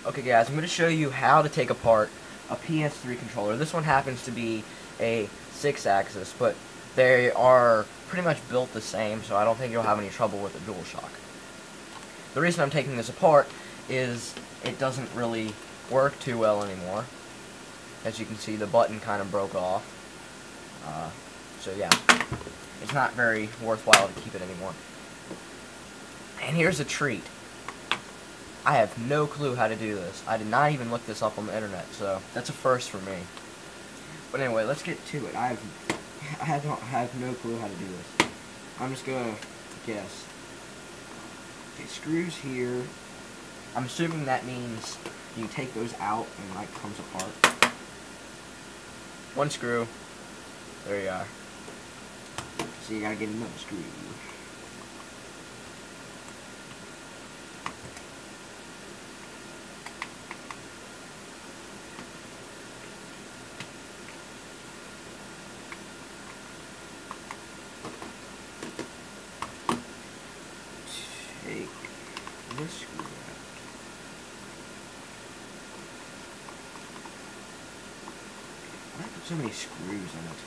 Okay guys, I'm going to show you how to take apart a PS3 controller. This one happens to be a 6-axis, but they are pretty much built the same, so I don't think you'll have any trouble with a DualShock. The reason I'm taking this apart is it doesn't really work too well anymore. As you can see, the button kind of broke off. So yeah, it's not very worthwhile to keep it anymore. And here's a treat. I have no clue how to do this. I did not even look this up on the internet, so that's a first for me. But anyway, let's get to it. I have no clue how to do this. I'm just gonna guess. Okay, screws here. I'm assuming that means you take those out and like comes apart. One screw. There you are. So you gotta get another screw. Take this screw out. Why did I put so many screws in it?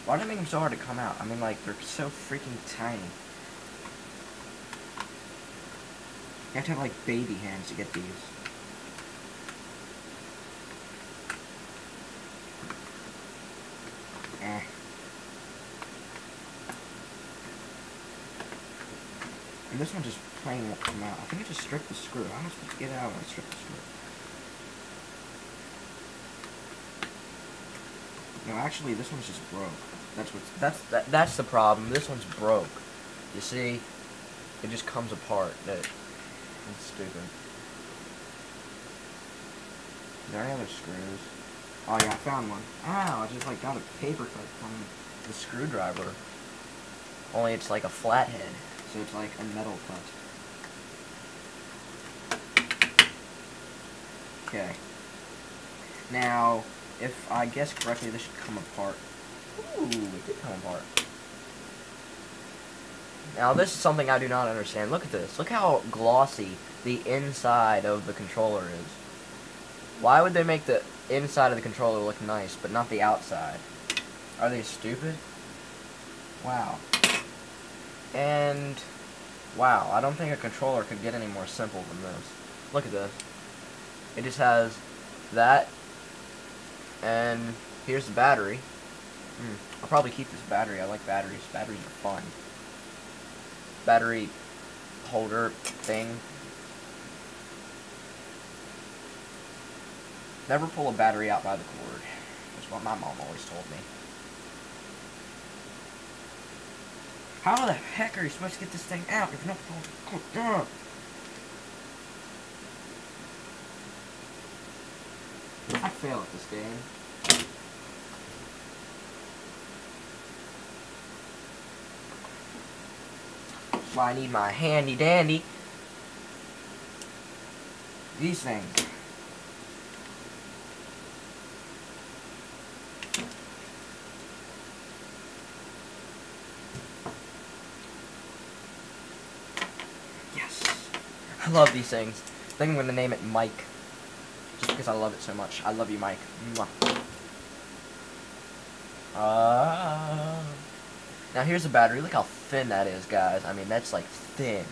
Why do they make them so hard to come out? I mean, like, they're so freaking tiny. You have to have, like, baby hands to get these. And this one just plain won't come out. I think I just stripped the screw. How am I supposed to get it out when I strip the screw? No, actually, this one's just broke. That's the problem. This one's broke. You see, it just comes apart. It's stupid. Is there any other screws? Oh yeah, I found one. Ow! I just like got a paper cut from the screwdriver. Only it's like a flathead, so it's like a metal cut. Okay. Now, if I guess correctly, this should come apart. Ooh, it did come apart. Now, this is something I do not understand. Look at this. Look how glossy the inside of the controller is. Why would they make the inside of the controller look nice, but not the outside? Are they stupid? Wow. And, wow, I don't think a controller could get any more simple than this. Look at this. It just has that. And here's the battery. I'll probably keep this battery. I like batteries. Batteries are fun. Battery holder thing. Never pull a battery out by the cord. That's what my mom always told me. How the heck are you supposed to get this thing out if you're not pulling the cord down? I fail at this game. That's why I need my handy dandy. These things. Yes. I love these things. I think I'm going to name it Mike. Just because I love it so much. I love you, Mike. Mwah. Now here's the battery. Look how thin that is, guys. I mean, that's like thin.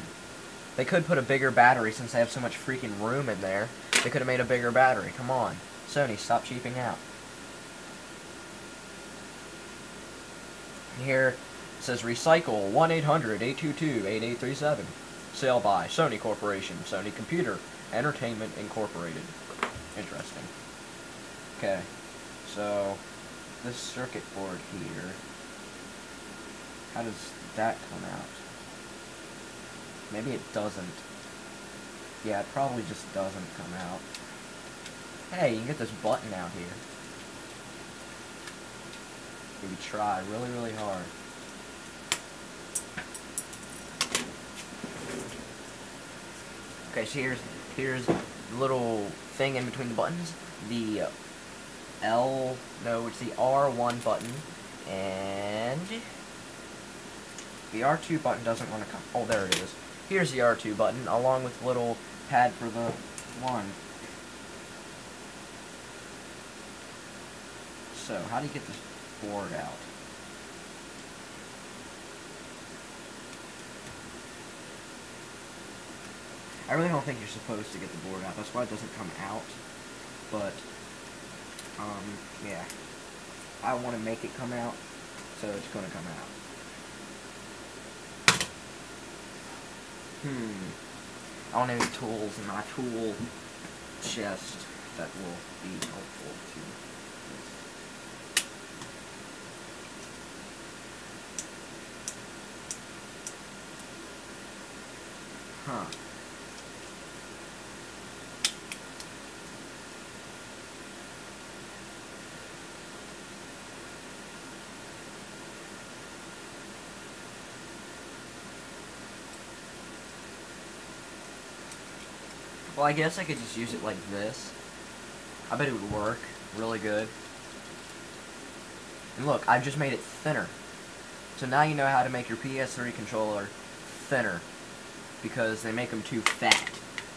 They could put a bigger battery since they have so much freaking room in there. They could have made a bigger battery. Come on. Sony, stop cheaping out. Here it says recycle 1-800-822-8837. Sale by Sony Corporation. Sony Computer Entertainment Incorporated. Interesting. Okay, so this circuit board here, how does that come out? Maybe it doesn't. Yeah, it probably just doesn't come out. Hey, you can get this button out here. Maybe try really, really hard. Okay, so here's the little thing in between the buttons. The it's the R1 button, and the R2 button doesn't want to come. Oh, there it is. Here's the R2 button, along with the little pad for the 1. So, how do you get this board out? I really don't think you're supposed to get the board out. That's why it doesn't come out. But, yeah. I want to make it come out, so it's going to come out. I want any tools in my tool chest that will be helpful to this. Huh. Well, I guess I could just use it like this. I bet it would work really good. And look, I just made it thinner. So now you know how to make your PS3 controller thinner. Because they make them too fat.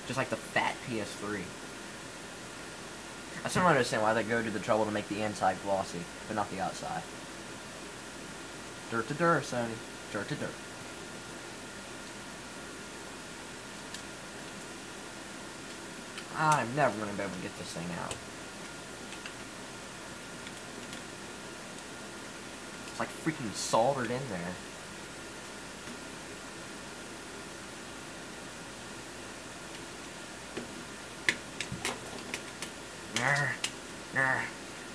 Just like the fat PS3. I still don't understand why they go to the trouble to make the inside glossy, but not the outside. Dirt to dirt, Sony. Dirt to dirt. I'm never going to be able to get this thing out. It's like freaking soldered in there.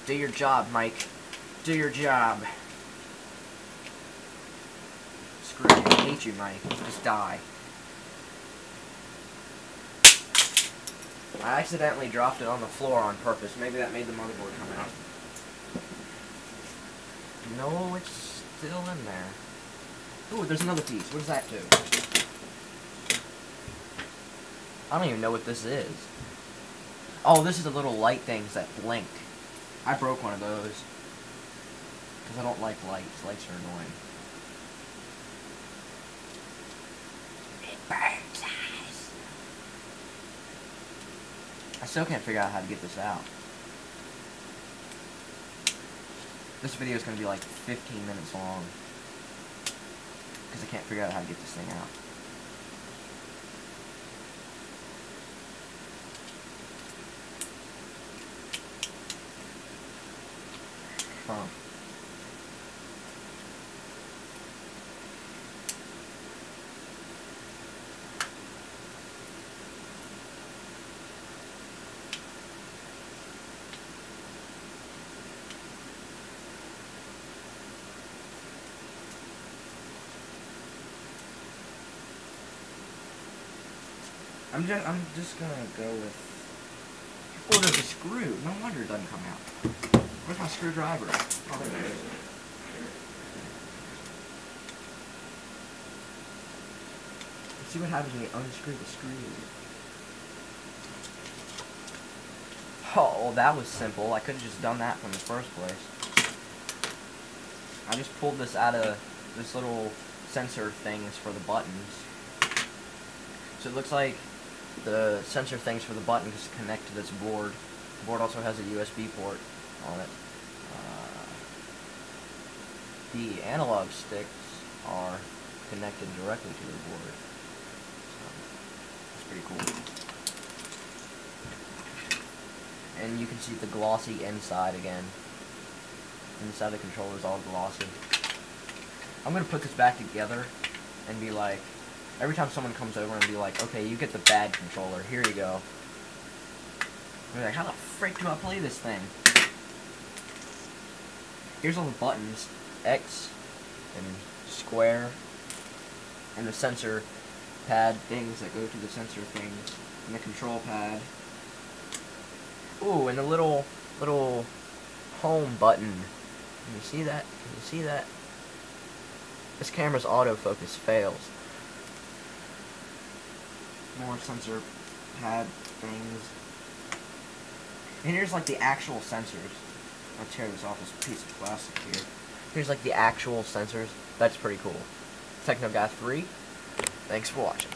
Do your job, Mike. Do your job. Screw you. I hate you, Mike. Just die. I accidentally dropped it on the floor on purpose. Maybe that made the motherboard come out. No, it's still in there. Ooh, there's another piece. What does that do? I don't even know what this is. Oh, this is the little light things that blink. I broke one of those. Because I don't like lights. Lights are annoying. It burns eyes. I still can't figure out how to get this out. This video is going to be like 15 minutes long. Because I can't figure out how to get this thing out. Huh. I'm just gonna go with. Oh, there's a screw. No wonder it doesn't come out. Where's my screwdriver? Oh, there it is. Let's see what happens when you unscrew the screw. Oh, well, that was simple. I could have just done that from the first place. I just pulled this out of this little sensor things for the buttons. So it looks like the sensor things for the button just connect to this board. The board also has a USB port on it. The analog sticks are connected directly to the board. So, that's pretty cool. And you can see the glossy inside again. Inside the controller is all glossy. I'm going to put this back together and be like, every time someone comes over and be like, okay, you get the bad controller, here you go. I'm like, how the frick do I play this thing? Here's all the buttons, X and square, and the sensor pad things that go to the sensor things, and the control pad. Ooh, and the little home button. Can you see that? Can you see that? This camera's autofocus fails. More sensor pad things. And here's like the actual sensors. I'll tear this off this piece of plastic here. Here's like the actual sensors. That's pretty cool. Techno Guy 3. Thanks for watching.